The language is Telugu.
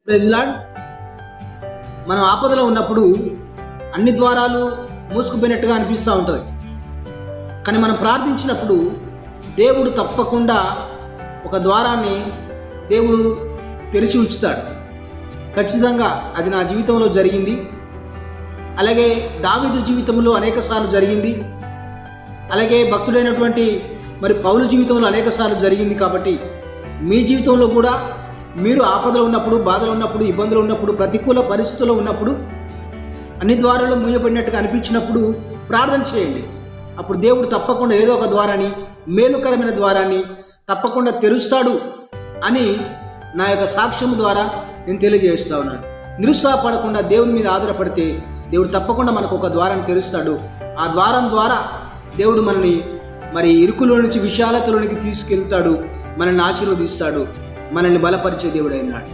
Praise lord. మనం ఆపదలో ఉన్నప్పుడు అన్ని ద్వారాలు మూసుకుపోయినట్టుగా అనిపిస్తూ ఉంటుంది. కానీ మనం ప్రార్థించినప్పుడు దేవుడు తప్పకుండా ఒక ద్వారాన్ని దేవుడు తెరిచి ఉంచుతాడు. ఖచ్చితంగా అది నా జీవితంలో జరిగింది. అలాగే దావీదు జీవితంలో అనేకసార్లు జరిగింది. అలాగే భక్తుడైనటువంటి పౌలు జీవితంలో అనేకసార్లు జరిగింది. కాబట్టి మీ జీవితంలో కూడా మీరు ఆపదలో ఉన్నప్పుడు, బాధలు ఉన్నప్పుడు, ఇబ్బందులు ఉన్నప్పుడు, ప్రతికూల పరిస్థితుల్లో ఉన్నప్పుడు, అన్ని ద్వారాలు మూయబడినట్టుగా అనిపించినప్పుడు ప్రార్థన చేయండి. అప్పుడు దేవుడు తప్పకుండా ఏదో ఒక ద్వారాన్ని, మేలుకరమైన ద్వారాన్ని తప్పకుండా తెరుస్తాడు అని నా యొక్క సాక్ష్యం ద్వారా నేను తెలియజేస్తూ ఉన్నాను. నిరుత్సాహపడకుండా దేవుని మీద ఆధారపడితే దేవుడు తప్పకుండా మనకు ఒక ద్వారాన్ని తెరుస్తాడు. ఆ ద్వారం ద్వారా దేవుడు మనని ఇరుకులో నుంచి విశాలతలోనికి తీసుకెళ్తాడు, మనల్ని ఆశీర్వదిస్తాడు, మనల్ని బలపరిచే దేవుడు అయినాడు.